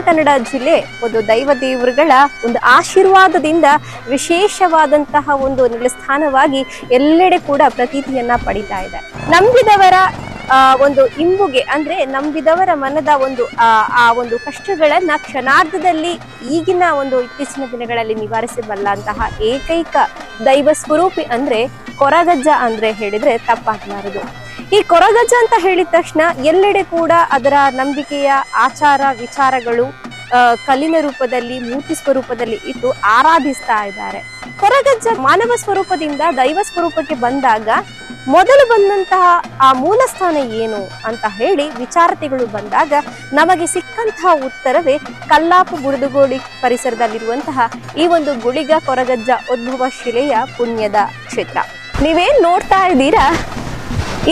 ಕನ್ನಡ ಜಿಲ್ಲೆ ಒಂದು ದೈವ ದೇವರುಗಳ ಒಂದು ಆಶೀರ್ವಾದದಿಂದ ವಿಶೇಷವಾದಂತಹ ಒಂದು ನೆಲೆಸ್ಥಾನವಾಗಿ ಎಲ್ಲೆಡೆ ಕೂಡ ಪ್ರತೀತಿಯನ್ನ ಪಡಿತಾ ಇದೆ. ನಂಬಿದವರ ಒಂದು ಇಂಬುಗೆ ಅಂದ್ರೆ ನಂಬಿದವರ ಮನದ ಒಂದು ಆ ಒಂದು ಕಷ್ಟಗಳನ್ನ ಕ್ಷಣಾರ್ಧದಲ್ಲಿ ಈಗಿನ ಒಂದು ಇತ್ತೀಚಿನ ದಿನಗಳಲ್ಲಿ ನಿವಾರಿಸಬಲ್ಲಂತಹ ಏಕೈಕ ದೈವ ಸ್ವರೂಪಿ ಅಂದ್ರೆ ಕೊರಗಜ್ಜ ಅಂದ್ರೆ ಹೇಳಿದ್ರೆ ತಪ್ಪಾಗಲಾರದು. ಈ ಕೊರಗಜ್ಜ ಅಂತ ಹೇಳಿದ ತಕ್ಷಣ ಎಲ್ಲೆಡೆ ಕೂಡ ಅದರ ನಂಬಿಕೆಯ ಆಚಾರ ವಿಚಾರಗಳು ಕಲ್ಲಿನ ರೂಪದಲ್ಲಿ ಮೂರ್ತಿ ಸ್ವರೂಪದಲ್ಲಿ ಇಟ್ಟು ಆರಾಧಿಸ್ತಾ ಇದ್ದಾರೆ. ಕೊರಗಜ್ಜ ಮಾನವ ಸ್ವರೂಪದಿಂದ ದೈವ ಸ್ವರೂಪಕ್ಕೆ ಬಂದಾಗ ಮೊದಲು ಬಂದಂತಹ ಆ ಮೂಲ ಸ್ಥಾನ ಏನು ಅಂತ ಹೇಳಿ ವಿಚಾರತೆಗಳು ಬಂದಾಗ ನಮಗೆ ಸಿಕ್ಕಂತಹ ಉತ್ತರವೇ ಕಲ್ಲಾಪು ಬುರುದುಗೋಡಿ ಪರಿಸರದಲ್ಲಿರುವಂತಹ ಈ ಒಂದು ಗುಳಿಗ ಕೊರಗಜ್ಜ ಉದ್ಭವ ಶಿಲೆಯ ಪುಣ್ಯದ ಕ್ಷೇತ್ರ. ನೀವೇನ್ ನೋಡ್ತಾ ಇದ್ದೀರಾ,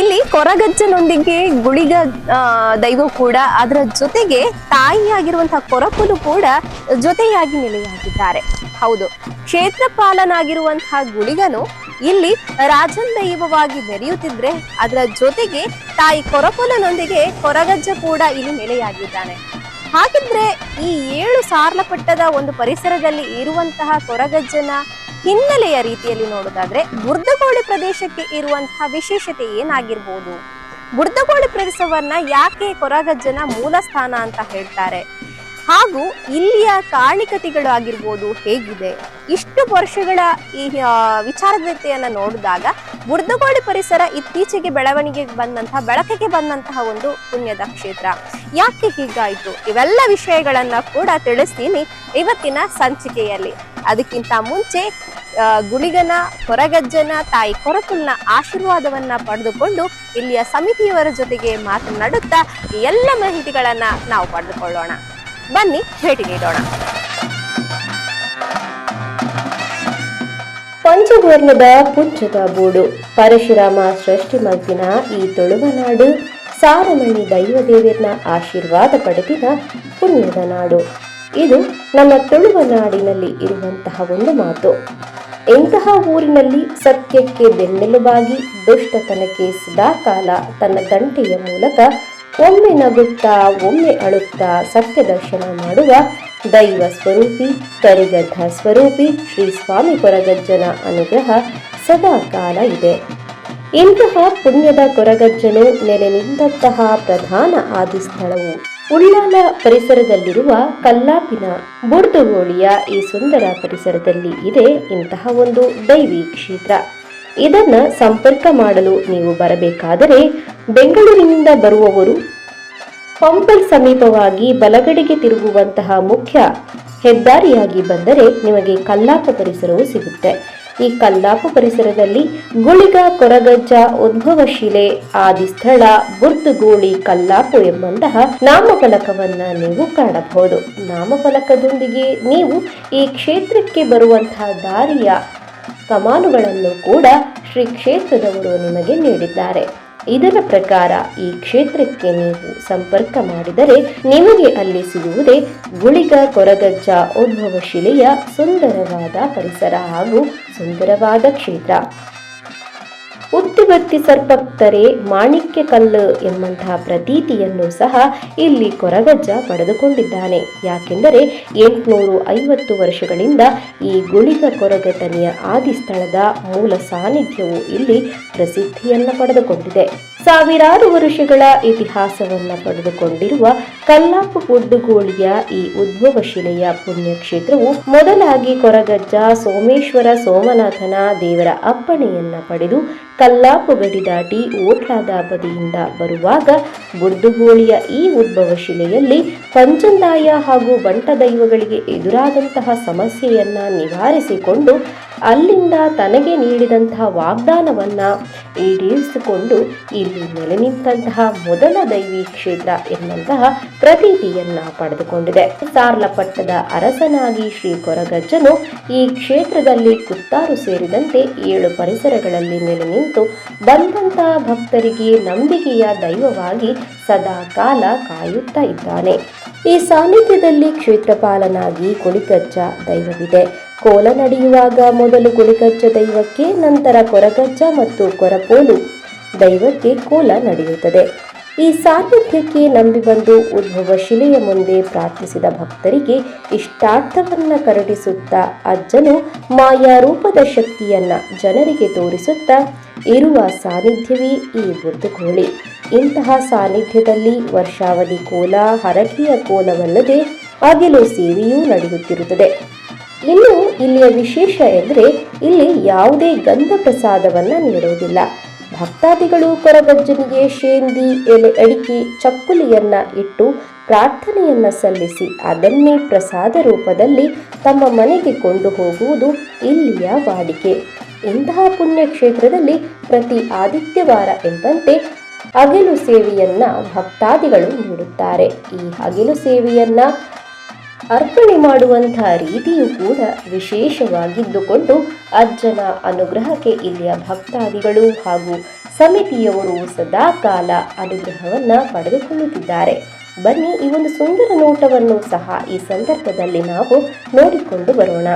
ಇಲ್ಲಿ ಕೊರಗಜ್ಜನೊಂದಿಗೆ ಗುಳಿಗ ದೈವ ಕೂಡ ಅದರ ಜೊತೆಗೆ ತಾಯಿಯಾಗಿರುವಂತಹ ಕೊರಪುಲು ಕೂಡ ಜೊತೆಯಾಗಿ ನೆಲೆಯಾಗಿದ್ದಾರೆ. ಹೌದು, ಕ್ಷೇತ್ರಪಾಲನಾಗಿರುವಂತಹ ಗುಳಿಗನು ಇಲ್ಲಿ ರಾಜನ್ ದೈವವಾಗಿ ಮೆರೆಯುತ್ತಿದ್ರೆ ಅದರ ಜೊತೆಗೆ ತಾಯಿ ಕೊರಪುಲನೊಂದಿಗೆ ಕೊರಗಜ್ಜ ಕೂಡ ಇಲ್ಲಿ ನೆಲೆಯಾಗಿದ್ದಾನೆ. ಹಾಗಿದ್ರೆ ಈ 7 ಸಾರ್ಲಪಟ್ಟದ ಒಂದು ಪರಿಸರದಲ್ಲಿ ಇರುವಂತಹ ಕೊರಗಜ್ಜನ ಹಿನ್ನೆಲೆಯ ರೀತಿಯಲ್ಲಿ ನೋಡೋದಾದ್ರೆ ಬುರ್ದಗೋಳಿ ಪ್ರದೇಶಕ್ಕೆ ಇರುವಂತಹ ವಿಶೇಷತೆ ಏನಾಗಿರ್ಬೋದು? ಬುರ್ದಗೋಳಿ ಪ್ರದೇಶವನ್ನ ಯಾಕೆ ಕೊರಗಜ್ಜನ ಮೂಲ ಸ್ಥಾನ ಅಂತ ಹೇಳ್ತಾರೆ? ಹಾಗೂ ಇಲ್ಲಿಯ ಕಾಣಿಕತೆಗಳು ಆಗಿರ್ಬೋದು ಹೇಗಿದೆ? ಇಷ್ಟು ವರ್ಷಗಳ ಈ ವಿಚಾರತೆಯನ್ನ ನೋಡಿದಾಗ ಬುರ್ದಗೋಳಿ ಪರಿಸರ ಇತ್ತೀಚೆಗೆ ಬೆಳಕಿಗೆ ಬಂದಂತಹ ಒಂದು ಪುಣ್ಯದ ಕ್ಷೇತ್ರ. ಯಾಕೆ ಹೀಗಾಯ್ತು? ಇವೆಲ್ಲ ವಿಷಯಗಳನ್ನ ಕೂಡ ತಿಳಿಸ್ತೀನಿ ಇವತ್ತಿನ ಸಂಚಿಕೆಯಲ್ಲಿ. ಅದಕ್ಕಿಂತ ಮುಂಚೆ ಗುಳಿಗನ ಕೊರಗಜ್ಜನ ತಾಯಿ ಕೊರಪುಲ್ನ ಆಶೀರ್ವಾದವನ್ನ ಪಡೆದುಕೊಂಡು ಇಲ್ಲಿಯ ಸಮಿತಿಯವರ ಜೊತೆಗೆ ಮಾತನಾಡುತ್ತಾ ಎಲ್ಲ ಮಾಹಿತಿಗಳನ್ನ ನಾವು ಪಡೆದುಕೊಳ್ಳೋಣ. ಬನ್ನಿ ಭೇಟಿ ನೀಡೋಣ. ಪಂಚವರ್ಣದ ಪುಂಜದ ಬೂಡು ಪರಶುರಾಮ ಸೃಷ್ಟಿ ಮಗ್ಗಿನ ಈ ತುಳುವನಾಡು ಸಾರಮಣಿ ದೈವದೇವರನ ಆಶೀರ್ವಾದ ಪಡೆದಿನ ಪುಣ್ಯದ ನಾಡು. ಇದು ನಮ್ಮ ತುಳುವನಾಡಿನಲ್ಲಿ ಇರುವಂತಹ ಒಂದು ಮಾತು. ಎಂತಹ ಊರಿನಲ್ಲಿ ಸತ್ಯಕ್ಕೆ ಬೆನ್ನೆಲುಬಾಗಿ ದುಷ್ಟತನಕ್ಕೆ ಸದಾಕಾಲ ತನ್ನ ತಂಟೆಯ ಮೂಲಕ ಒಮ್ಮೆ ನಗುತ್ತಾ ಒಮ್ಮೆ ಅಳುತ್ತಾ ಸತ್ಯ ದರ್ಶನ ಮಾಡುವ ದೈವ ಸ್ವರೂಪಿ ಕರಿಗದ್ದ ಸ್ವರೂಪಿ ಶ್ರೀ ಸ್ವಾಮಿ ಕೊರಗಜ್ಜನ ಅನುಗ್ರಹ ಸದಾ ಕಾಲ ಇದೆ. ಇಂತಹ ಪುಣ್ಯದ ಕೊರಗಜ್ಜನು ನೆಲೆ ನಿಂತಹ ಪ್ರಧಾನ ಆದಿಸ್ಥಳವು ಉಳ್ಳಾಲ ಪರಿಸರದಲ್ಲಿರುವ ಕಲ್ಲಾಪಿನ ಬುರ್ದುಗೋಳಿಯ ಈ ಸುಂದರ ಪರಿಸರದಲ್ಲಿ ಇದೆ ಇಂತಹ ಒಂದು ದೈವಿ ಕ್ಷೇತ್ರ. ಇದನ್ನ ಸಂಪರ್ಕ ಮಾಡಲು ನೀವು ಬರಬೇಕಾದರೆ ಬೆಂಗಳೂರಿನಿಂದ ಬರುವವರು ಪಂಪಲ್ ಸಮೀಪವಾಗಿ ಬಲಗಡೆಗೆ ತಿರುಗುವಂತಹ ಮುಖ್ಯ ಹೆದ್ದಾರಿಯಾಗಿ ಬಂದರೆ ನಿಮಗೆ ಕಲ್ಲಾಪು ಪರಿಸರವು ಸಿಗುತ್ತೆ. ಈ ಕಲ್ಲಾಪು ಪರಿಸರದಲ್ಲಿ ಗುಳಿಗ ಕೊರಗಜ್ಜ ಉದ್ಭವ ಶಿಲೆ ಆದಿಸ್ಥಳ ಬುರ್ದುಗೋಳಿ ಕಲ್ಲಾಪು ಎಂಬಂತಹ ನಾಮಫಲಕವನ್ನ ನೀವು ಕಾಣಬಹುದು. ನಾಮಫಲಕದೊಂದಿಗೆ ನೀವು ಈ ಕ್ಷೇತ್ರಕ್ಕೆ ಬರುವಂತಹ ದಾರಿಯ ಕಮಾನುಗಳನ್ನು ಕೂಡ ಶ್ರೀ ಕ್ಷೇತ್ರದವರು ನಿಮಗೆ ನೀಡಿದ್ದಾರೆ. ಇದರ ಪ್ರಕಾರ ಈ ಕ್ಷೇತ್ರಕ್ಕೆ ನೀವು ಸಂಪರ್ಕ ಮಾಡಿದರೆ ನಿಮಗೆ ಅಲ್ಲಿ ಸಿಗುವುದೇ ಗುಳಿಗ ಕೊರಗಜ್ಜ ಉದ್ಭವ ಶಿಲೆಯ ಸುಂದರವಾದ ಪರಿಸರ ಹಾಗೂ ಸುಂದರವಾದ ಕ್ಷೇತ್ರ. ಉತ್ತಿಬತ್ತಿ ಸರ್ಪಕ್ತರೆ ಮಾಣಿಕ್ಯ ಕಲ್ಲು ಎಂಬಂತಹ ಪ್ರತೀತಿಯನ್ನು ಸಹ ಇಲ್ಲಿ ಕೊರಗಜ್ಜ ಪಡೆದುಕೊಂಡಿದ್ದಾನೆ. ಯಾಕೆಂದರೆ 850 ವರ್ಷಗಳಿಂದ ಈ ಗುಳಿಗ ಕೊರಗತನಿಯ ಆದಿಸ್ಥಳದ ಮೂಲ ಸಾನ್ನಿಧ್ಯವು ಇಲ್ಲಿ ಪ್ರಸಿದ್ಧಿಯನ್ನು ಪಡೆದುಕೊಂಡಿದೆ. ಸಾವಿರಾರು ವರ್ಷಗಳ ಇತಿಹಾಸವನ್ನ ಪಡೆದುಕೊಂಡಿರುವ ಕಲ್ಲಾಪು ಬುರ್ದುಗೋಳಿಯ ಈ ಉದ್ಭವ ಶಿಲೆಯ ಪುಣ್ಯಕ್ಷೇತ್ರವು ಮೊದಲಾಗಿ ಕೊರಗಜ್ಜ ಸೋಮೇಶ್ವರ ಸೋಮನಾಥನ ದೇವರ ಅಪ್ಪಣೆಯನ್ನ ಪಡೆದು ಕಲ್ಲಾಪು ಗಡಿ ದಾಟಿ ಓಟ್ಲಾದ ಬದಿಯಿಂದ ಬರುವಾಗ ಬುರ್ದುಗೋಳಿಯ ಈ ಉದ್ಭವ ಶಿಲೆಯಲ್ಲಿ ಪಂಚಂದಾಯ ಹಾಗೂ ಬಂಟ ದೈವಗಳಿಗೆ ಎದುರಾದಂತಹ ಸಮಸ್ಯೆಯನ್ನ ನಿವಾರಿಸಿಕೊಂಡು ಅಲ್ಲಿಂದ ತನಗೆ ನೀಡಿದಂತಹ ವಾಗ್ದಾನವನ್ನ ಈಡೇರಿಸಿಕೊಂಡು ಇಲ್ಲಿ ನೆಲೆ ನಿಂತಹ ಮೊದಲ ದೈವಿ ಕ್ಷೇತ್ರ ಎನ್ನುವಂತಹ ಪ್ರತೀತಿಯನ್ನ ಪಡೆದುಕೊಂಡಿದೆ. ಸಾರ್ಲಪಟ್ಟದ ಅರಸನಾಗಿ ಶ್ರೀ ಕೊರಗಜ್ಜನು ಈ ಕ್ಷೇತ್ರದಲ್ಲಿ ಕುತ್ತಾರು ಸೇರಿದಂತೆ 7 ಪರಿಸರಗಳಲ್ಲಿ ನೆಲೆ ನಿಂತು ಬಂದಂತಹ ಭಕ್ತರಿಗೆ ನಂಬಿಕೆಯ ದೈವವಾಗಿ ಸದಾ ಕಾಲ ಕಾಯುತ್ತಾ ಇದ್ದಾನೆ. ಈ ಸಾನ್ನಿಧ್ಯದಲ್ಲಿ ಕ್ಷೇತ್ರಪಾಲನಾಗಿ ಗುಳಿಗಜ್ಜ ದೈವವಿದೆ. ಕೋಲ ನಡೆಯುವಾಗ ಮೊದಲು ಗುಳಿಗಜ್ಜ ದೈವಕ್ಕೆ, ನಂತರ ಕೊರಗಜ್ಜ ಮತ್ತು ಕೊರಪೋಲು ದೈವಕ್ಕೆ ಕೋಲ ನಡೆಯುತ್ತದೆ. ಈ ಸಾನ್ನಿಧ್ಯಕ್ಕೆ ನಂಬಿ ಬಂದು ಉದ್ಭವ ಶಿಲೆಯ ಮುಂದೆ ಪ್ರಾರ್ಥಿಸಿದ ಭಕ್ತರಿಗೆ ಇಷ್ಟಾರ್ಥವನ್ನ ಕರುಣಿಸುತ್ತಾ ಅಜ್ಜನು ಮಾಯಾ ರೂಪದ ಶಕ್ತಿಯನ್ನ ಜನರಿಗೆ ತೋರಿಸುತ್ತಾ ಇರುವ ಸಾನ್ನಿಧ್ಯವೇ ಈ ಬುದ್ಧಗೋಳಿ. ಇಂತಹ ಸಾನ್ನಿಧ್ಯದಲ್ಲಿ ವರ್ಷಾವಧಿ ಕೋಲ, ಹರಕೆಯ ಕೋಲವಲ್ಲದೆ ಅಗಿಲು ಸೇವೆಯೂ ನಡೆಯುತ್ತಿರುತ್ತದೆ. ಇನ್ನು ಇಲ್ಲಿಯ ವಿಶೇಷ ಎಂದರೆ ಇಲ್ಲಿ ಯಾವುದೇ ಗಂಧ ಪ್ರಸಾದವನ್ನ ನೀಡುವುದಿಲ್ಲ. ಭಕ್ತಾದಿಗಳು ಕೊರಗಜ್ಜನಿಗೆ ಶೇಂದಿ, ಎಲೆ ಅಡಿಕೆ, ಚಕ್ಕುಲಿಯನ್ನ ಇಟ್ಟು ಪ್ರಾರ್ಥನೆಯನ್ನ ಸಲ್ಲಿಸಿ ಅದನ್ನೇ ಪ್ರಸಾದ ರೂಪದಲ್ಲಿ ತಮ್ಮ ಮನೆಗೆ ಕೊಂಡು ಹೋಗುವುದು ಇಲ್ಲಿಯ ವಾಡಿಕೆ. ಇಂತಹ ಪುಣ್ಯಕ್ಷೇತ್ರದಲ್ಲಿ ಪ್ರತಿ ಆದಿತ್ಯವಾರ ಎಂಬಂತೆ ಅಗಿಲು ಸೇವೆಯನ್ನ ಭಕ್ತಾದಿಗಳು ನೀಡುತ್ತಾರೆ. ಈ ಅಗಿಲು ಸೇವೆಯನ್ನ ಅರ್ಪಣೆ ಮಾಡುವಂತಹ ರೀತಿಯೂ ಕೂಡ ವಿಶೇಷವಾಗಿದ್ದುಕೊಂಡು ಅಜ್ಜನ ಅನುಗ್ರಹಕ್ಕೆ ಇಲ್ಲಿಯ ಭಕ್ತಾದಿಗಳು ಹಾಗೂ ಸಮಿತಿಯವರು ಸದಾಕಾಲ ಅನುಗ್ರಹವನ್ನ ಪಡೆದುಕೊಳ್ಳುತ್ತಿದ್ದಾರೆ. ಬನ್ನಿ ಈ ಒಂದು ಸುಂದರ ನೋಟವನ್ನು ಸಹ ಈ ಸಂದರ್ಭದಲ್ಲಿ ನಾವು ನೋಡಿಕೊಂಡು ಬರೋಣ.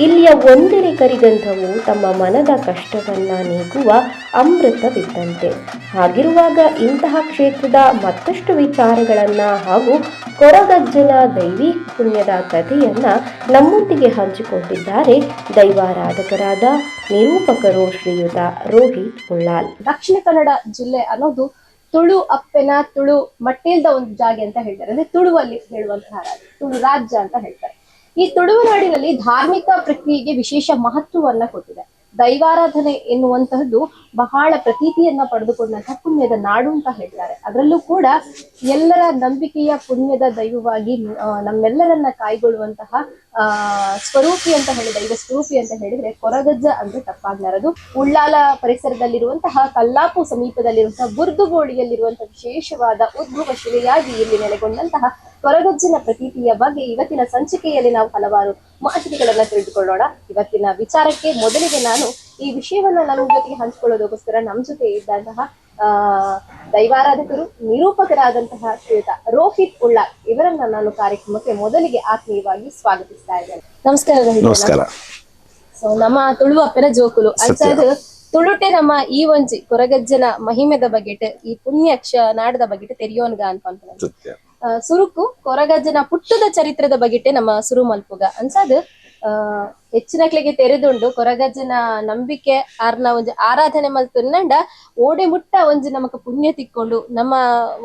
ಇಲ್ಲಿಯ ಒಂದೆರೆ ಕರಿಗಂಧವು ತಮ್ಮ ಮನದ ಕಷ್ಟವನ್ನ ನೀಗುವ ಅಮೃತವಿದ್ದಂತೆ. ಹಾಗಿರುವಾಗ ಇಂತಹ ಕ್ಷೇತ್ರದ ಮತ್ತಷ್ಟು ವಿಚಾರಗಳನ್ನ ಹಾಗೂ ಕೊರಗಜ್ಜನ ದೈವಿ ಪುಣ್ಯದ ಕಥೆಯನ್ನ ನಮ್ಮೊಂದಿಗೆ ಹಂಚಿಕೊಂಡಿದ್ದಾರೆ ದೈವಾರಾಧಕರಾದ ನಿರೂಪಕರು ಶ್ರೀಯುತ ರೋಹಿತ್ ಉಳ್ಳಾಲ್. ದಕ್ಷಿಣ ಕನ್ನಡ ಜಿಲ್ಲೆ ಅನ್ನೋದು ತುಳು ಅಪ್ಪೆನ ತುಳು ಮಟ್ಟೇಲ್ದ ಒಂದು ಜಾಗೆ ಅಂತ ಹೇಳ್ತಾರೆ. ಅಂದ್ರೆ ತುಳುವಲ್ಲಿ ಹೇಳುವಂತಹ ತುಳು ರಾಜ್ಯ ಅಂತ ಹೇಳ್ತಾರೆ. ಈ ತುಳುನಾಡಿನಲ್ಲಿ ಧಾರ್ಮಿಕ ಪ್ರಕ್ರಿಯೆಗೆ ವಿಶೇಷ ಮಹತ್ವವನ್ನ ಕೊಟ್ಟಿದೆ. ದೈವಾರಾಧನೆ ಎನ್ನುವಂತಹದ್ದು ಬಹಳ ಪ್ರತೀತಿಯನ್ನ ಪಡೆದುಕೊಂಡಂತಹ ಪುಣ್ಯದ ನಾಡು ಅಂತ ಹೇಳ್ತಾರೆ. ಅದರಲ್ಲೂ ಕೂಡ ಎಲ್ಲರ ನಂಬಿಕೆಯ ಪುಣ್ಯದ ದೈವವಾಗಿ ನಮ್ಮೆಲ್ಲರನ್ನ ಕಾಯ್ಗೊಳ್ಳುವಂತಹ ಸ್ವರೂಪಿ ಅಂತ ಹೇಳಿ, ದೈವ ಸ್ವರೂಪಿ ಅಂತ ಹೇಳಿದ್ರೆ ಕೊರಗಜ್ಜ ಅಂದ್ರೆ ತಪ್ಪಾಗ್ಲಾರದು. ಉಳ್ಳಾಲ ಪರಿಸರದಲ್ಲಿರುವಂತಹ ಕಲ್ಲಾಪು ಸಮೀಪದಲ್ಲಿರುವಂತಹ ಬುರ್ದುಗೋಳಿಯಲ್ಲಿರುವಂತಹ ವಿಶೇಷವಾದ ಉದ್ಭವ ಶಿಲೆಯಾಗಿ ಇಲ್ಲಿ ನೆಲೆಗೊಂಡಂತಹ ಕೊರಗಜ್ಜನ ಪ್ರತೀತಿಯ ಬಗ್ಗೆ ಇವತ್ತಿನ ಸಂಚಿಕೆಯಲ್ಲಿ ನಾವು ಹಲವಾರು ಮಾಹಿತಿಗಳನ್ನ ತಿಳಿದುಕೊಳ್ಳೋಣ. ಇವತ್ತಿನ ವಿಚಾರಕ್ಕೆ ಮೊದಲಿಗೆ ನಾನು ಈ ವಿಷಯವನ್ನ ನಮ್ಮ ಜೊತೆಗೆ ಹಂಚಿಕೊಳ್ಳೋದಕ್ಕೋಸ್ಕರ ನಮ್ಮ ಜೊತೆ ಇದ್ದಂತಹ ದೈವಾರಾಧಕರು ನಿರೂಪಕರಾದಂತಹ ಶ್ರೀಯುತ ರೋಹಿತ್ ಉಳ್ಳಾಲ್ ಇವರನ್ನ ನಾನು ಕಾರ್ಯಕ್ರಮಕ್ಕೆ ಮೊದಲಿಗೆ ಆತ್ಮೀಯವಾಗಿ ಸ್ವಾಗತಿಸ್ತಾ ಇದ್ದೇನೆ. ನಮಸ್ಕಾರ. ಸೊ ನಮ್ಮ ತುಳು ಅಪ್ಪನ ಜೋಕುಲು ಅಂಚದು ತುಳುಟೆ ನಮ್ಮ ಈ ಒಂಜಿ ಕೊರಗಜ್ಜನ ಮಹಿಮೆದ ಬಗೆಟ್ ಈ ಪುಣ್ಯ ನಾಡದ ಬಗೆಟ್ ತೆರಿಯೋನ್ಗ ಅಂತ ಸುರುಕು ಕೊರಗಜ್ಜನ ಪುಟ್ಟದ ಚರಿತ್ರದ ಬಗೆಟೆ ನಮ್ಮ ಸುರು ಮಲ್ಪುಗ ಅನ್ಸದು ಹೆಚ್ಚಿನಕ್ಲೆಗೆ ತೆರೆದುಂಡು ಕೊರಗಜ್ಜನ ನಂಬಿಕೆ ಆರ್ನ ಒಂಜಿ ಆರಾಧನೆ ಮಲ್ತುಂಡ ಓಡೆ ಮುಟ್ಟ ಒಂಜಿ ನಮಕ್ ಪುಣ್ಯ ತಿಕ್ಕೊಂಡು ನಮ್ಮ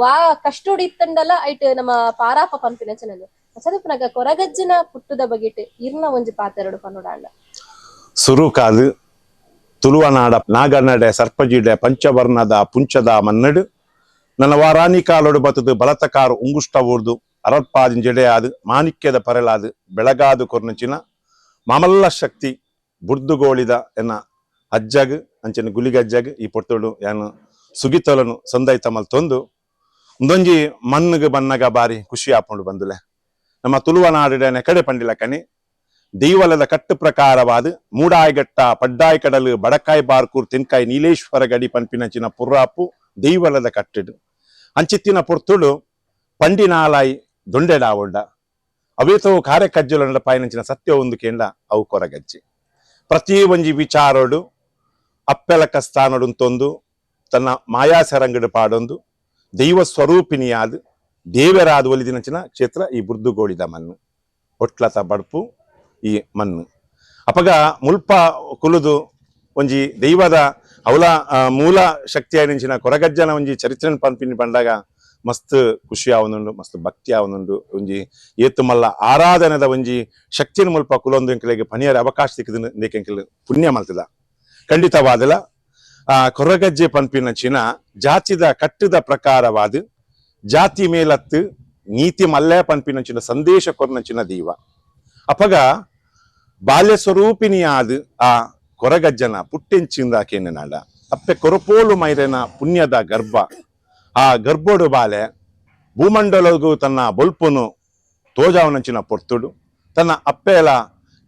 ವಾ ಕಷ್ಟೋಡಿ ಇತ್ತಂಡಲ್ಲ ಐಟ್ ನಮ್ಮ ಪಾರಾಪ ಪಂಪಿನ ಚೆನ್ನದು ಅಸದಪ್ಪನಾಗ ಕೊರಗಜ್ಜನ ಪುಟ್ಟದ ಬಗೆಟ್ ಇರ್ನ ಒಂಜಿ ಪಾತೆರಡು ಪನ್ನೋಡಾಂಡ ಸುರು ಕಾದು ತುಳುವನಾಡ ನಾಗನಡೆ ಸರ್ಪಜಿಡೆ ಪಂಚವರ್ಣದ ಪುಂಚದ ಮನ್ನಡು ನನ್ನ ವಾರಾಣಿ ಕಾಲೋಡು ಬತ್ತದು ಬಲತಕಾರು ಉಂಗುಷ್ಟ ಊರ್ದು ಅರತ್ಪಾದಿನ ಜಡೆಯಾದು ಮಾಣಿಕ್ಯದ ಪರೆಲಾದು ಬೆಳಗಾದು ಕೊರ್ನಚಿನ ಮಾಮಲ್ಲ ಶಕ್ತಿ ಬುರ್ದುಗೋಳಿದ ಎನ್ನ ಅಜ್ಜಗ್ ಅಂಚನೆ ಗುಲಿಗಜ್ಜಗ್ ಈ ಪೊರ್ತೋಡು ಏನು ಸುಗಿತೊಲನು ಸಂದೈತ ಮಲ್ ತೊಂದು ಒಂದೊಂಜಿ ಮಣ್ಣಗೆ ಬನ್ನಗ ಬಾರಿ ಖುಷಿ ಆಪುಂಡು ಬಂದುಲೆ. ನಮ್ಮ ತುಳುವನಾಡಿನ ಕಡೆ ಪಂಡಿಲ ಕಣಿ ದೈವಲದ ಕಟ್ಟು ಪ್ರಕಾರವಾದ ಮೂಡಾಯ್ಗಟ್ಟ ಪಡ್ಡಾಯ್ ಕಡಲು ಬಡಕಾಯ್ ಬಾರ್ಕೂರ್ ತಿನ್ಕಾಯ್ ನೀಲೇಶ್ವರ ಗಡಿ ಪಂಪಿನಂಚಿನ ಪುರ್ರಾಪು ದೈವಲದ ಕಟ್ಟಿಡು ಅಂಚಿತ್ತಿನ ಪೊರ್ತುಡು ಪಂಡಿನಾಲಾಯಿ ದೊಂಡೆಡಾವುಂಡ ಅವೇತವು ಕಾರ್ಯಕಜ್ಜುಲ ಪಾಯನಂಚಿನ ಸತ್ಯ ಒಂದು ಕೇಂದ್ರ ಅವು ಕೊರಗಜ್ಜಿ ಪ್ರತಿ ಒಂಜಿ ವಿಚಾರೋಡು ಅಪ್ಪೆಲಕ ಸ್ಥಾನಡು ತೊಂದು ತನ್ನ ಮಾಯಾಸರಂಗಡು ಪಾಡೊಂದು ದೈವ ಸ್ವರೂಪಿಣಿಯಾದ ದೇವರಾದ ಒಲಿದಿನಂಚಿನ ಕ್ಷೇತ್ರ ಈ ಬುರ್ದುಗೋಳಿದ ಮಣ್ಣು ಒಟ್ಲತ ಬಡ್ಪು ಈ ಮಣ್ಣು ಅಪಗ ಮುಲ್ಪ ಕುಲುದು ಒಂಜಿ ದೈವದ ಅವಳ ಮೂಲ ಶಕ್ತಿ ಆಯ್ನಿಂಚಿನ ಕೊರಗಜ್ಜನ ಒಂಜಿ ಚರಿತ್ರೆನ ಪಂಪಿನಿ ಬಂದಾಗ ಮಸ್ತ್ ಖುಷಿ ಆವನುಂಡು, ಮಸ್ತ್ ಭಕ್ತಿ ಆವನುಂಡು. ಒಂಜಿ ಏತು ಮಲ್ಲ ಆರಾಧನೆದ ಒಂಜಿ ಶಕ್ತಿನ ಮುಲ್ಪ ಕುಲೊಂದು ಎಂಕಲೆಗೆ ಪಣಿಯರ ಅವಕಾಶ ಸಿಕ್ಕಿದ ಎಂಕಲು ಪುಣ್ಯ ಮಲ್ತದ ಖಂಡಿತವಾದಲ. ಕೊರಗಜ್ಜೆ ಪಂಪಿನಂಚಿನ ಜಾತಿದ ಕಟ್ಟದ ಪ್ರಕಾರವಾದ ಜಾತಿ ಮೇಲತ್ತು ನೀತಿ ಮಲ್ಲೆ ಪಂಪಿನಂಚಿನ ಸಂದೇಶ ಕೊರ್ನಂಚಿನ ದೈವ ಅಪಗ ಬಾಲ್ಯ ಸ್ವರೂಪಿಣಿಯಾದ ಆ ಕೊರಗಜ್ಜನ ಪುಟ್ಟೆಂಚಿಂದ ಕೇನಾಡ ಅಪ್ಪೆ ಕೊರಪೋಲು ಮೈರನ ಪುಣ್ಯದ ಗರ್ಭ ಆ ಗರ್ಭೋಡು ಬಾಲೆ ಭೂಮಂಡಲಗೂ ತನ್ನ ಬೊಲ್ಪುನು ತೋಜಾವನಂಚಿನ ಪೊರ್ತುಡು ತನ್ನ ಅಪ್ಪೆಲ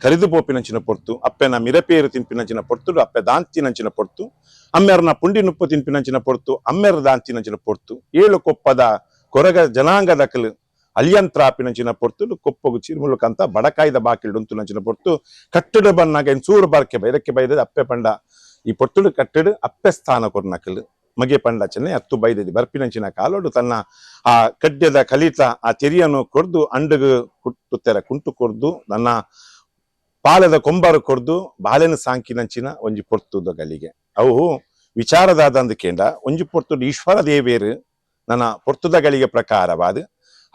ಕರಿದು ಪೋಪಿನಂಚಿನ ಪೊರ್ತು ಅಪ್ಪೆನ ಮಿರಪೇರು ತಿಂಪಿನಂಚಿನ ಪೊರ್ತುಡು ಅಪ್ಪೆ ದಾಂತಿನಂಚಿನ ಪೊರ್ತು ಅಮ್ಮೆರನ ಪುಂಡಿ ನುಪ್ಪು ತಿಂಪಿನಂಚಿನ ಪೊರ್ತು ಅಮ್ಮೆರ ದಾಂತಿನಂಚಿನ ಪೊರ್ತು ಏಳು ಕೊಪ್ಪದ ಕೊರಗ ಜನಾಂಗದಕಲು ಅಲಿಯಂತ್ರಾಪಿನಂಚಿನ ಪೊರ್ತುಡು ಕೊಪ್ಪಗು ಚಿರುಮುಲಕಂತ ಬಡಕಾಯ್ದ ಬಾಕಿಲ್ಡು ನಂಚಿನ ಪೊರ್ತು ಕಟ್ಟಡ ಬನ್ನಾಗ ಸೂರು ಬಾರ್ಕೆ ಬೈರಕ್ಕೆ ಬೈದ ಅಪ್ಪೆ ಪಂಡ ಈ ಪೊರ್ತುಡು ಕಟ್ಟಡು ಅಪ್ಪೆ ಸ್ಥಾನ ಕೊರ್ನಕಲು ಮಗೆ ಪಂಡ ಚೆನ್ನೆ ಹತ್ತು ಬೈದದಿ ಬರ್ಪಿನಂಚಿನ ಕಾಲೋಡು ತನ್ನ ಆ ಕಡ್ಯದ ಕಲಿತ ಆ ತೆರಿಯನ್ನು ಕೊರ್ದು ಅಂಡಗು ಕುಟ್ಟುತ್ತೆರ ಕುಂಟು ಕೊರ್ದು ನನ್ನ ಪಾಲದ ಕೊಂಬರು ಕೊರ್ದು ಬಾಲೆನ ಸಾಂಕಿನಂಚಿನ ಒಂಜಿ ಪೊರ್ತುದ ಗಲಿಗೆ ಅವು ವಿಚಾರದಾದಂದು ಕೇಂಡ ಒಂಜಿ ಪೊರ್ತುಡು ಈಶ್ವರ ದೇವೇರು ನನ್ನ ಪೊರ್ತುದ ಗಳಿಗೆ ಪ್ರಕಾರವಾದ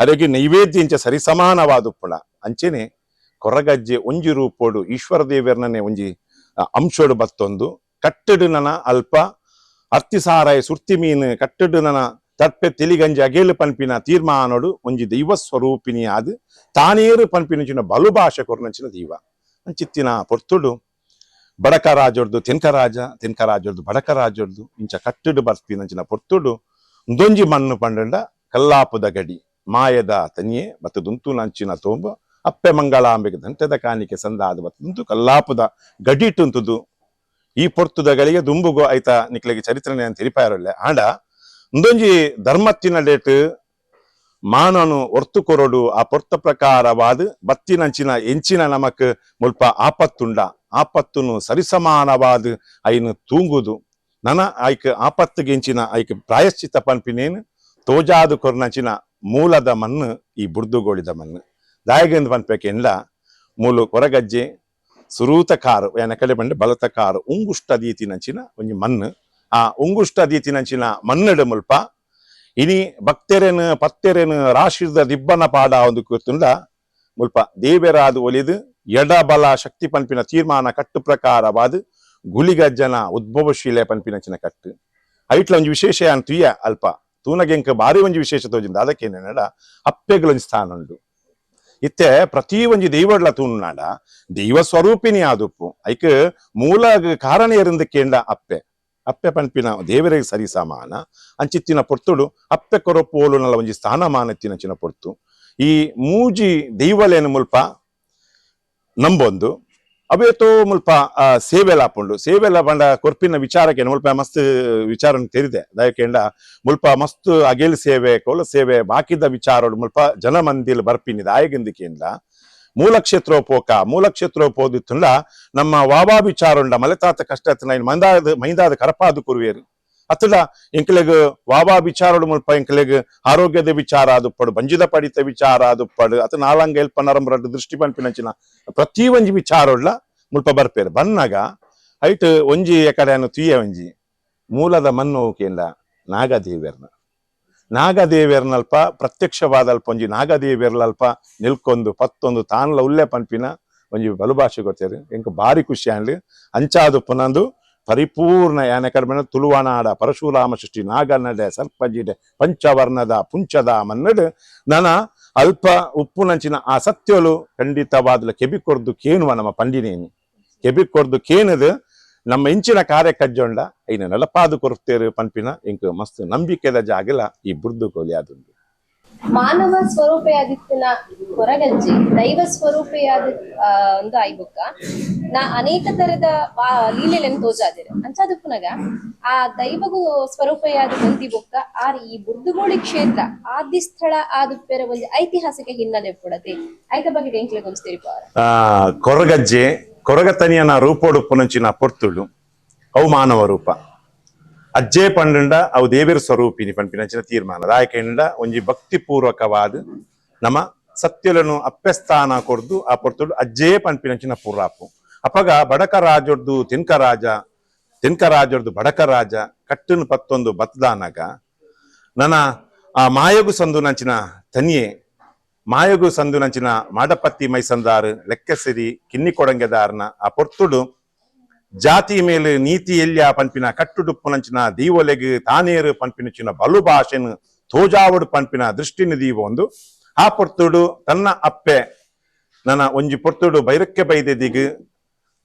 ಅದಕ್ಕೆ ನೈವೇದ್ಯ ಇಂಚ ಸರಿಸಮಾನವಾದ ಪುಣ ಅಂಚೆನೆ ಕೊರಗಜ್ಜೆ ಒಂಜಿ ರೂಪೋಡು ಈಶ್ವರ ದೇವರನ್ನೇ ಒಂಜಿ ಅಂಶೋಡು ಬತ್ತೊಂದು ಕಟ್ಟಡು ನನ ಅಲ್ಪ ಅರ್ತಿಸಾರಾಯ ಸುರ್ತಿ ಮೀನು ಕಟ್ಟಡು ನನ ತಪ್ಪೆ ತಿಳಿಗಂಜಿ ಅಗೇಲು ಪನ್ಪಿನ ತೀರ್ಮಾನೋಡು ಒಂಜಿ ದೈವ ಸ್ವರೂಪಿಣಿಯಾದ ತಾನೇರು ಪನ್ಪಿನಂಚಿನ ಬಲು ಭಾಷೆ ಕೊರ್ನಂಚಿನ ದೈವ ಅಂಚಿತ್ತಿನ ಪೊರ್ತುಡು ಬಡಕ ರಾಜೊಡ್ದು ತೆನ್ಕ ರಾಜೊಡ್ದು ಬಡಕ ರಾಜೊಡ್ದು ಇಂಚ ಕಟ್ಟಡು ಬರ್ಪಿನಂಚಿನ ಪೊರ್ತುಡು ಒಂದೊಂಜಿ ಮಣ್ಣು ಪಂಡ ಕಲ್ಲಾಪುದ ಗಡಿ ಮಾಯದ ತನಿಯೆ ಮತ್ತು ದುಂತು ನಂಚಿನ ತೋಂಬ ಅಪ್ಪೆ ಮಂಗಳಾಂಬೆಗೆ ದಂಟದ ಕಾಣಿಕೆ ಸಂದಾದ ಬತ್ತುಂತು ಕಲ್ಲಾಪುದ ಗಡಿಟುಂತುದು ಈ ಪೊರ್ತುದಗಳಿಗೆ ದುಂಬುಗೋ ಐತ ನಿಕ್ಲೆಗೆ ಚರಿತ್ರೆ ಅಂತ ತಿರಿಪಾಯರಲ್ಲ ಆಂಡ ಒಂದೊಂಜಿ ಧರ್ಮತ್ತಿನ ಡೇಟ್ ಮಾನನು ಒರ್ತು ಕೊರಡು ಆ ಪೊರ್ತ ಪ್ರಕಾರವಾದ ಬತ್ತಿನಂಚಿನ ಎಂಚಿನ ನಮಕ್ ಮುಲ್ಪ ಆಪತ್ತುಂಡ ಆಪತ್ತುನು ಸರಿಸಮಾನವಾದ ಐನು ತೂಂಗುದು ನನ ಐಕ್ ಆಪತ್ತಿಗೆಂಚಿನ ಐಕ್ ಪ್ರಾಯಶ್ಚಿತ್ತ ಪನ್ಪಿನೇನು ತೋಜಾದು ಕೊರ್ನಂಚಿನ ಮೂಲದ ಮಣ್ಣು ಈ ಬುರ್ದುಗೋಳಿದ ಮಣ್ಣು ದಾಯಗೆಂದು ಪನ್ಪೇಕೆಂಡ್ಲ ಮೂಲು ಕೊರಗಜ್ಜೆ ಸುರೂತ ಕಾರು ಏನ ಕಡೆ ಬಂಡೆ ಬಲತ ಕಾರು ಉಂಗುಷ್ಟ ದೀತಿನಂಚಿನ ಒಂಜಿ ಮಣ್ಣು ಆ ಉಂಗುಷ್ಟ ದೀತಿನಂಚಿನ ಮಣ್ಣಡು ಮುಲ್ಪ ಇನಿ ಭಕ್ತೆರೆನು ಪತ್ತೆರೆನು ರಾಶಿದ ದಿಬ್ಬನ ಪಾಡ ಒಂದು ಕೂತುಂಡ ಮುಲ್ಪ ದೇವೆರಾದು ಒಲಿದು ಎಡಬಲ ಶಕ್ತಿ ಪನ್ಪಿನ ತೀರ್ಮಾನ ಕಟ್ಟು ಪ್ರಕಾರವಾದ ಗುಲಿಗಜ್ಜನ ಉದ್ಭವಶೀಲೆ ಪನ್ಪಿನಂಚಿನ ಕಟ್ಟು ಐಟ್ಲ ಒಂಜಿ ವಿಶೇಷ ಅಂತುಯ್ಯ ಅಲ್ಪ ತೂನಗೆಂಕ ಬಾರಿ ಒಂಜಿ ವಿಶೇಷ ತೋಜಿಂದ ಅದಕ್ಕೇನೇನಡ ಅಪ್ಪೆಗಳೊಂಜಿ ಸ್ಥಾನ ಉಂಡು ಇತ್ತೆ ಪ್ರತಿ ಒಂಜಿ ದೈವಡ್ಲ ತೂನಾಡ ದೈವ ಸ್ವರೂಪಿಣಿ ಆದುಪ್ಪು ಐಕ್ ಮೂಲ ಕಾರಣ ಎರಿಂದಕ್ಕೇಂಡ ಅಪ್ಪೆ ಅಪ್ಪೆ ಪನ್ಪಿನ ದೇವರಿಗೆ ಸರಿ ಸಮಾನ ಅಂಚಿತ್ತಿನ ಪೊರ್ತುಡು ಅಪ್ಪೆ ಕೊರಪೋಲು ನಲ್ಲ ಒಂಜಿ ಸ್ಥಾನಮಾನ ಎತ್ತಿನಂಚಿನ ಪೊರ್ತು ಈ ಮೂಜಿ ದೈವಲೇನು ಮುಲ್ಪ ನಂಬೊಂದು ಅವೇತೋ ಮುಲ್ಪ ಸೇವೆಲ ಹಾಪುಂಡು ಸೇವೆಲ ಬಂಡ ಕೊರ್ಪಿನ ವಿಚಾರಕ್ಕೆ ಮುಲ್ಪ ಮಸ್ತ್ ವಿಚಾರ ತೆರಿದೆ ದಯಕೆಂಡ ಮುಲ್ಪ ಮಸ್ತ್ ಅಗೆಲ್ ಸೇವೆ ಕೋಲ ಸೇವೆ ಬಾಕಿದ ವಿಚಾರ ಮುಲ್ಪ ಜನಮಂದಿಲ್ ಬರ್ಪಿನಿ ದಾಯಗಿಂದಿಕೆಂಡ ಮೂಲಕ್ಷೇತ್ರ ಪೋದಿತ್ತುಂಡ ನಮ್ಮ ವಾವಾ ವಿಚಾರ ಉಂಡ ಮಲೆತಾತ ಕಷ್ಟ ಮೈಂದಾದ ಕರಪಾದು ಕುರುವೇರು ಅತ್ತಡ ಎಂಕಲೆಗ್ ವಾವಾ ವಿಚಾರಡು ಮುಲ್ಪ ಎಂಕಲೆಗ್ ಆರೋಗ್ಯದ ವಿಚಾರ ಆದುಪ್ಪಡು ಬಂಜಿದ ಪಡಿತ ವಿಚಾರ ಆದುಪ್ಪಡು ಅತ ನಾಲಂಗ ಎಲ್ಪ ನರಂಬರಡು ದೃಷ್ಟಿ ಪಂಪಿನಂಚಿನ ಪ್ರತಿ ಒಂಜಿ ವಿಚಾರಡ್ಲ ಮುಲ್ಪ ಬರ್ಪೇರು ಬನ್ನಾಗ ಐಟ್ ಒಂಜಿ ಎಕಡೆ ತುಯ್ಯ ಒಂಜಿ ಮೂಲದ ಮಣ್ಣು ಕೇಂದ್ರ ನಾಗದೇವಿಯರ್ನಲ್ಪ ಪ್ರತ್ಯಕ್ಷವಾದಲ್ಪ ಒಂಜಿ ನಾಗದೇವಿಯರ್ಲಲ್ಪ ನಿಲ್ಕೊಂದು ಪತ್ತೊಂದು ತಾನ್ಲ ಉಲ್ಲೆ ಪನ್ಪಿನ ಒಂಜಿ ಬಲುಭಾಷೆ ಗೊತ್ತೇರು ಎಂಕ್ ಬಾರಿ ಖುಷಿ ಅನ್ಲಿ ಅಂಚಾದು ಪುನಂದು ಪರಿಪೂರ್ಣ ಯಾನೆಕರ್ಮೆನ ತುಳುವನಾಡ ಪರಶುರಾಮ ಸೃಷ್ಟಿ ನಾಗನಡೆ ಸರ್ಪಜಿಡೆ ಪಂಚವರ್ಣದ ಪುಂಚದ ಮನ್ನಡು ನನ ಅಲ್ಪ ಉಪ್ಪುನಂಚಿನ ಆ ಸತ್ಯಲು ಖಂಡಿತವಾದ್ಲ ಕೆಬಿಕೊರ್ದು ಕೇನುವ ನಮ್ಮ ಪಂಡಿನೇನಿ ಕೆಬಿಕೊರ್ದು ಕೇನದು ನಮ್ಮ ಇಂಚಿನ ಕಾರ್ಯ ಕಜ್ಜೊಂಡ ಐನ ನೆಲಪಾದು ಕೊರ್ತೇರು ಪನ್ಪಿನ ಎಂಕ್ ಮಸ್ತ್ ನಂಬಿಕೆದ ಜಾಗಲ ಈ ಬುರ್ದು ಕೋಲಿ ಆದುಂಡು ಮಾನವ ಸ್ವರೂಪಯಾದಿತ್ತಿನ ಕೊರಗಜ್ಜಿ ದೈವ ಸ್ವರೂಪಯಾದ ಒಂದು ಐಬುಕ್ಕ ನಾ ಅನೇಕ ತರದ ಲೀಲೆಗಳನ್ನು ತೋಜಾದಿರು ಅಂಚಾದುಪ್ಪುನಗ ಆ ದೈವಗೂ ಸ್ವರೂಪಯಾದ ಬಂದಿ ಬುಕ್ಕ ಆರ್ ಈ ಬುರ್ದುಗೋಳಿ ಕ್ಷೇತ್ರ ಆದಿಸ್ಥಳ ಆದುಪ್ಪೆರ ಒಂದು ಐತಿಹಾಸಿಕ ಹಿನ್ನೆಲೆ ಕೊಡತೆ ಐಕ ಬಗ್ಗೆ ಎಂಕ್ಲೆ ಗೊಂಚ್ತೀರಿ ಕೊರಗಜ್ಜೆ ಕೊರಗತನಿಯನ ರೂಪೋಡುಪ್ಪುನಂಚಿನ ಪೊರ್ತುಡು ಅವು ಮಾನವ ರೂಪ ಅಜ್ಜೆ ಪಂಡ ಅವು ದೇವಿರ ಸ್ವರೂಪಿನಿ ಪಂಪಿನಂಚಿನ ತೀರ್ಮಾನ ದಾಯಕೆಂಡ ಒಂಜಿ ಭಕ್ತಿಪೂರ್ವಕವಾದ ನಮ್ಮ ಸತ್ಯలను ಅಪ್ಪೆಸ್ಥಾನ ಕೊರ್ದು ಆ ಪೊರ್ತುಡು ಅಜ್ಜೆ ಪಂಪಿನಂಚಿನ ಪುರಾಪು ಅಪಗ ಬಡಕ ರಾಜೊಡ್ದು ತಿನ್ಕ ರಾಜೊಡ್ದು ಬಡಕ ರಾಜ ಕಟ್ಟುನು ಪತ್ತೊಂದು ಬತ್ತದಾನಗ ನನ್ನ ಆ ಮಾಯಗು ಸಂದು ನಂಚಿನ ತನಿಯೆ ಮಾಯಗು ಸಂದು ನಂಚಿನ ಮಾಡಪತ್ತಿ ಮೈಸಂದಾರು ಲೆಕ್ಕಸಿರಿ ಕಿನ್ನಿ ಕೊಡಂಗೆದಾರನ ಆ ಪೊರ್ತುಡು ಜಾತಿ ಮೇಲೆ ನೀತಿ ಎಲ್ಯ ಪನ್ಪಿನ ಕಟ್ಟುಡುಪ್ಪು ನಂಚಿನ ದೀವೊಲೆಗ್ ತಾನೇರು ಪನ್ಪಿನಚಿನ ಬಲು ಭಾಷೆನು ತೋಜಾವಡು ಪನ್ಪಿನ ದೃಷ್ಟಿನ ದೀವ ಒಂದು ಆ ಪೊರ್ತುಡು ತನ್ನ ಅಪ್ಪೆ ನನ್ನ ಒಂಜಿ ಪೊರ್ತುಡು ಬೈರಕ್ಕೆ ಬೈದೆದಿಗ್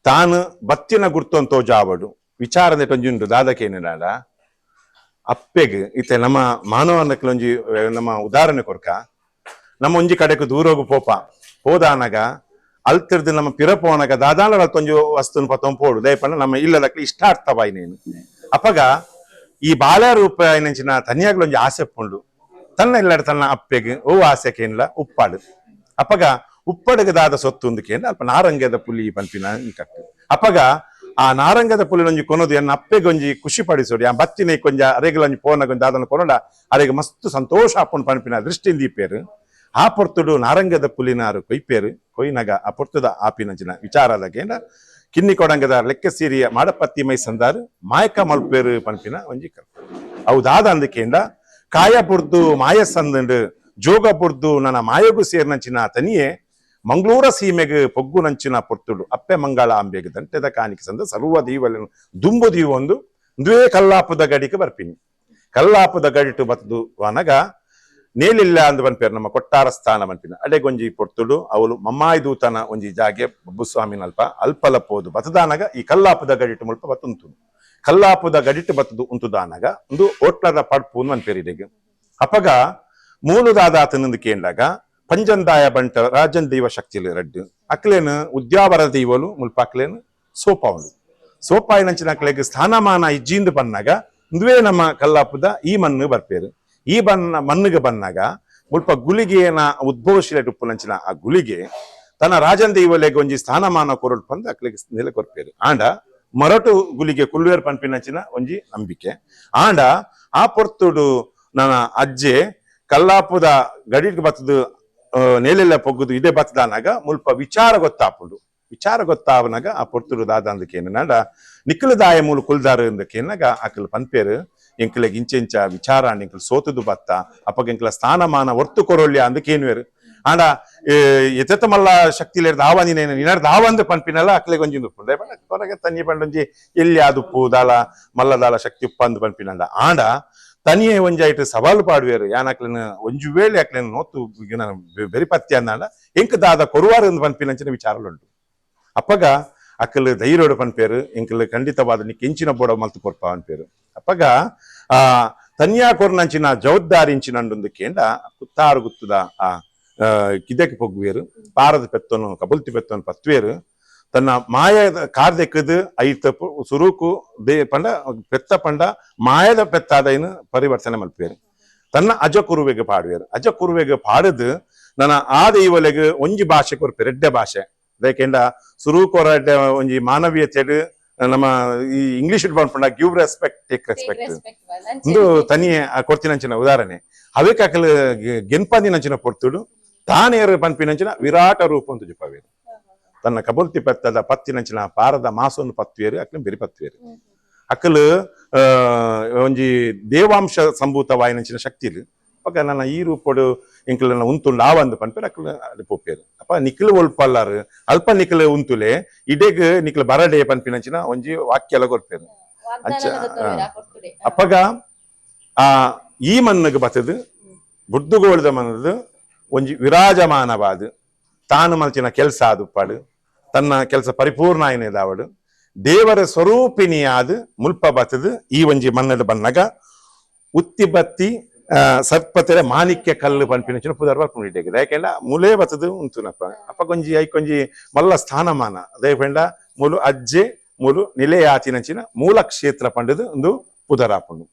ತಾನು ಬತ್ತಿನ ಗುರ್ತೊಂದು ತೋಜಾವಡು ವಿಚಾರದ ಒಂಜುಂಡು ದಾದಕೇನಾಡ ಅಪ್ಪೆಗ್ ಇತ್ತೆ ನಮ್ಮ ಮಾನವನಕ್ಲೊಂಜಿ ನಮ್ಮ ಉದಾಹರಣೆ ಕೊರ್ಕ ನಮ್ಮ ಒಂಜಿ ಕಡೆಗೆ ದೂರೋಗು ಪೋಪ ಹೋದಾನಗ ಅಲ್ತಿರ್ದು ನಮ್ಮ ಪಿರಪೋನಗ ದಾದಾಳ ಅಲ್ತೊಂಜು ವಸ್ತುನ್ ಪತ್ತೊಂದು ಪೋಡು ದಯಪಂಡ ನಮ್ಮ ಇಲ್ಲದಕ್ಕೆ ಇಷ್ಟಾರ್ಥವಾಯಿನೇನು ಅಪಗ ಈ ಬಾಳ ರೂಪ ಏನಂಚಿನ ತನಿಯಾಗ್ಲೊಂಜಿ ಆಸೆ ಪುಂಡು ತನ್ನ ಇಲ್ಲಡ ತನ್ನ ಅಪ್ಪೆಗೆ ಓ ಆಸೆಕೇನ್ಲ ಉಪ್ಪಾಡು ಅಪಗ ಉಪ್ಪಡಿಗೆ ದಾದ ಸೊತ್ತು ಕೇಂದ್ರ ಅಲ್ಪ ನಾರಂಗದ ಪುಲಿ ಪನ್ಪಿನ ಕಟ್ಟು ಅಪಗ ಆ ನಾರಂಗದ ಪುಲಿನೊಂಜಿ ಕೊನೋದು ಎನ್ನ ಅಪ್ಪೆಗೊಂಜಿ ಖುಷಿ ಪಡಿಸೋಡಿ ಆ ಬತ್ತಿನ ಕೊಂಜ ಅರೆಗಳೊಂಜಿ ಪೋನಗೊಂಜಿ ದಾದನ ಕೊನೋಡ ಅರೆಗೆ ಮಸ್ತ್ ಸಂತೋಷ ಅಪ್ಪನ ಪನ್ಪಿನ ದೃಷ್ಟಿಯಿಂದ ದೀಪೇರು ಆ ಪೊರ್ತುಡು ನಾರಂಗದ ಪುಲಿನಾರು ಕೊಯ್ಪೇರು ಕೊಯ್ನಗ ಆ ಪೊರ್ತುದ ಆಪಿನಂಚಿನ ವಿಚಾರದಾಗೇನ ಕಿನ್ನಿ ಕೊಡಂಗದ ಲೆಕ್ಕ ಸೀರಿಯ ಮಾಡಪತ್ತಿ ಮೈ ಸಂದಾರು ಮಾಯಕ ಮಲ್ಪೇರು ಪನ್ಪಿನ ಒಂಜಿ ಅವು ದಾದ ಅಂದಕೇಂಡ ಕಾಯ ಪುರ್ದು ಮಾಯ ಸಂದಂಡು ಜೋಗ ಪುರ್ದು ನನ್ನ ಮಾಯಗು ಸೇರ್ನಂಚಿನ ತನಿಯೇ ಮಂಗಳೂರ ಸೀಮೆಗೆ ಪೊಗ್ಗು ನಂಚಿನ ಪೊರ್ತುಡು ಅಪ್ಪೆ ಮಂಗಳ ಅಂಬೆಗೆ ದಂಟೆದ ಕಾಣಿಕೆ ಸಂದ ಸರ್ವ ದೀವలను ದುಂಬು ದೀವೊಂದು ದುವೇ ಕಲ್ಲಾಪುದ ಗಡಿಗೆ ಬರ್ಪಿನಿ ಕಲ್ಲಾಪುದ ಗಡಿಟು ಬತ್ತದು ವನಗ ನೇಲಿಲ್ಲ ಅಂದು ಪನ್ಪೇರು ನಮ್ಮ ಕೊಟ್ಟಾರ ಸ್ಥಾನ ಪನ್ಪಿನ ಅಡೆಗೊಂಜಿ ಪೊರ್ತುಡು ಅವಳು ಮಮ್ಮಾಯಿ ದೂತನ ಒಂಜಿ ಜಾಗೆ ಬಬ್ಬುಸ್ವಾಮಿನಲ್ಪ ಅಲ್ಪಲಪ್ಪೋದು ಬತದಾನಗ ಈ ಕಲ್ಲಾಪುದ ಗಡಿಟು ಮುಲ್ಪ ಬತ್ತುಂಟು ಕಲ್ಲಾಪುದ ಗಡಿಟು ಬತ್ತದು ಉಂಟುದಾನಗ ಒಂದು ಓಟ್ಲದ ಪಡ್ಪು ಪನ್ಪೇರಿಡೆಗೆ ಅಪಗ ಮೂಲದಾದಾತನಂದು ಕೇಂದಾಗ ಪಂಜಂದಾಯ ಬಂಟ ರಾಜನ್ ದೈವ ಶಕ್ತಿಲಿ ರಡ್ಡು ಅಕ್ಲೇನು ಉದ್ಯಾವರ ದೈವಲು ಮುಲ್ಪ ಅಕ್ಲೇನು ಸೋಪಾವಳು ಸೋಪಾಯಿನಂಚಿನ ಅಕ್ಲೆಗೆ ಸ್ಥಾನಮಾನ ಇಜ್ಜಿಂದು ಬನ್ನಾಗ ದುವೇ ನಮ್ಮ ಕಲ್ಲಾಪುದ ಈ ಮಣ್ಣು ಬರ್ಪೇರು ಈ ಮಣ್ಣಿಗೆ ಬಂದಾಗ ಮುಲ್ಪ ಗುಲಿಗೆನ ಉದ್ಭವಶೀಲ ಉಪ್ಪುನಂಚಿನ ಆ ಗುಲಿಗೆ ತನ್ನ ರಾಜನ್ ದೈವಲೆಗೆ ಒಂಜಿ ಸ್ಥಾನಮಾನ ಕೊರಡು ಪಂದು ಅಕ್ಲಿಗೆ ನೆಲೆ ಕೊರ್ಪೇರು ಆಂಡ ಮರಟು ಗುಲಿಗೆ ಕುಲ್ವೇರ್ ಪನ್ಪಿನಂಚಿನ ಒಂಜಿ ನಂಬಿಕೆ ಆಂಡ ಆ ಪೊರ್ತುಡು ನನ್ನ ಅಜ್ಜೆ ಕಲ್ಲಾಪುದ ಗಡಿಗೆ ಬತ್ತದು ನೇಲೆಲ್ಲ ಪೊಗ್ಗುದು ಇದೇ ಬತ್ತದಾನಾಗ ಮುಲ್ಪ ವಿಚಾರ ಗೊತ್ತಾವನಾಗ ಆ ಪೊರ್ತುಡು ದಾದ ಅಂದಕ್ಕೇನು ನಾಡ ನಿಕ್ಕಲು ದಾಯ ಮೂಲ ಕುಲ್ದಾರು ಅಂದಕ್ಕೇನಾಗ ಆಕಲು ಪನ್ಪೇರು ಎಂಕಲೆಗೆ ಇಂಚೆಂಚ ವಿಚಾರ ಎಂಕಲು ಸೋತುದು ಬತ್ತ ಅಪ್ಪಗ ಎಂಕಲ ಸ್ಥಾನಮಾನ ಒರ್ತು ಕೊರೊಳ್ಯ ಅಂದಕ್ಕೇನುವೇರು ಆಂಡ ಎತ್ತ ಮಲ್ಲ ಶಕ್ತಿ ದಾವಂದಿನೇನು ನಿನ್ನ ದಾವಂದ ಪನ್ಪಿನಲ್ಲ ಅಕ್ಲೆಗೆ ಒಂಜಿ ಉಪ್ಪು ಹೊರಗೆ ತನ್ನಿ ಪಂಡೊಂಜಿ ಎಲ್ಲಿ ಆದುಪ್ಪು ದಾಲ ಮಲ್ಲ ದಾಲ ಶಕ್ತಿ ಉಪ್ಪ ಅಂದು ಪನ್ಪಿನಲ್ಲ ಆಂಡ ತನಿಯೇ ಒಂಜಾಯ್ತು ಸವಾಲು ಪಾಡುವೇರು ಯಾನಕ್ಲನ ಒಂಜು ವೇಳೆ ಅಕ್ಲೆನ ನೋತು ಬೆರಿಪತ್ಯ ಅಂದಾಂಡ ಎಂಕ್ ದಾದ ಕೊರುವಾರು ಎಂದು ಪನ್ಪಿನಂಚಿನ ವಿಚಾರಲುಂಟು ಅಪ್ಪಗ ಅಕ್ಕಲು ಧೈರ್ಯೋಡು ಪನ್ಪೇರು ಎಂಕಲು ಖಂಡಿತವಾದ ನೀ ಕೆಂಚಿನ ಬೋಡ ಮಲ್ತು ಕೊರ್ಪ ಅನ್ಪೇರು ಅಪ್ಪಗ ಆ ತನ್ಯಾ ಕೊರ್ನಂಚಿನ ಜವಾಬ್ದಾರಿ ಇಂಚಿನಂಡು ಕೇಂಡ ಕುತ್ತಾರು ಗುತ್ತುದ ಆ ಕಿದಕ್ಕೆ ಪೊಗ್ವೇರು ಪಾರದ ಪೆತ್ತನು ಕಬುಲ್ತಿ ಪೆತ್ತನು ಪತ್ವೇರು ತನ್ನ ಮಾಯದ ಕಾರ್ದೆಕ್ಕದು ಐತ ಸುರುಕು ದೇ ಪಂಡ ಪೆತ್ತ ಪಂಡ ಮಾಯದ ಪೆತ್ತಾದೈನು ಪರಿವರ್ತನೆ ಮಲ್ಪೇರು ತನ್ನ ಅಜ ಕುರುವೆಗೆ ಪಾಡುದು ನನ್ನ ಆ ದೈವಲೆಗೆ ಒಂಜಿ ಭಾಷೆ ಕೊರ್ಪೇರು ಎಡ್ಡೆ ಭಾಷೆ ಅದಕ್ಕೆಂಡ ಸುರುಕೋರ ಒಂಜಿ ಮಾನವೀಯತೆ ನಮ್ಮ ಈ ಇಂಗ್ಲಿಷ್ ಪಂಡ ಗಿವ್ ರೆಸ್ಪೆಕ್ಟ್ ಟೇಕ್ ರೆಸ್ಪೆಕ್ಟ್ ಒಂದು ತನಿಯೇ ಕೊಡ್ತಿನಂಚಿನ ಉದಾಹರಣೆ ಅವಕ್ಕೆ ಅಕಲು ಗೆನ್ಪಂದಿನಂಚಿನ ಪೊರ್ತುಡು ತಾನೇರು ಪನ್ಪಿನಂಚಿನ ವಿರಾಟ ರೂಪ ಒಂದು ಜುಪವೇರು ತನ್ನ ಕಬುಲ್ತಿ ಪತ್ತದ ಪತ್ತಿನಂಚಿನ ಪಾರದ ಮಾಸೊಂದು ಪತ್ವೇರು ಅಕ್ಲು ಬೆರಿ ಪತ್ವೇರು ಅಕ್ಕಲು ಒಂಜಿ ದೇವಾಂಶ ಸಂಭೂತವಾಯಿನಂಚಿನ ಶಕ್ತಿಲು ಅಪ್ಪ ನನ್ನ ಈ ರೂಪಡು ಇಂಕಲನ್ನ ಉಂತುಂಡು ಆವಂದು ಪನ್ಪೇರು ಅಕ್ಕಲು ಅದು ಪೋಪೇರು ಅಪ್ಪ ನಿಕ್ಲು ಒಲ್ಪಲ್ಲಾರು ಅಲ್ಪ ನಿಕ್ಲು ಉಂತುಲೆ ಇಡೆಗ್ ನಿಕ್ಲು ಬರಡೆ ಪನ್ಪಿನಂಚಿನ ಒಂಜಿ ವಾಕ್ಯಲ ಕೊರ್ಪೇರು ಅಂಚ ಅಪ್ಪಗ ಆ ಈ ಮನ್ನಗ ಬತ್ತದು ಬುಡ್ದುಗೋಳದ ಮನದು ಒಂಜಿ ವಿರಾಜಮಾನವಾದ ತಾನು ಮಲ್ಚಿನ ಕೆಲಸ ಆದುಪ್ಪಾಡು ತನ್ನ ಕೆಲಸ ಪರಿಪೂರ್ಣ ಆಯ್ನೆದಾವಡು ದೇವರ ಸ್ವರೂಪಿಣಿಯಾದ ಮುಲ್ಪ ಬತ್ತದು ಈ ಒಂಜಿ ಮನ್ನದ ಬನ್ನಗ ಉತ್ತಿ ಬತ್ತಿ ಸರ್ಪತೆರೆ ಮಾಣಿಕ್ಯ ಕಲ್ಲು ಪನ್ಪಿನ ಪುದರ್ ಬರ್ಪುಂಡಿಟ್ಟೆಗಿದೆ ಯಾಕೆಂಡ ಮುಲೇ ಬತ್ತದು ಉಂತುನಪ್ಪ ಅಪ್ಪ ಕೊಂಜಿ ಐಕೊಂಜಿ ಮಲ್ಲ ಸ್ಥಾನಮಾನ ಅದೇ ಪಂಡ ಮುಲು ಅಜ್ಜೆ ಮುಲು ನಿಲೆಯಾತಿನಂಚಿನ ಮೂಲ ಕ್ಷೇತ್ರ ಪಂಡದು ಒಂದು ಪುದರಾಪುಂಡು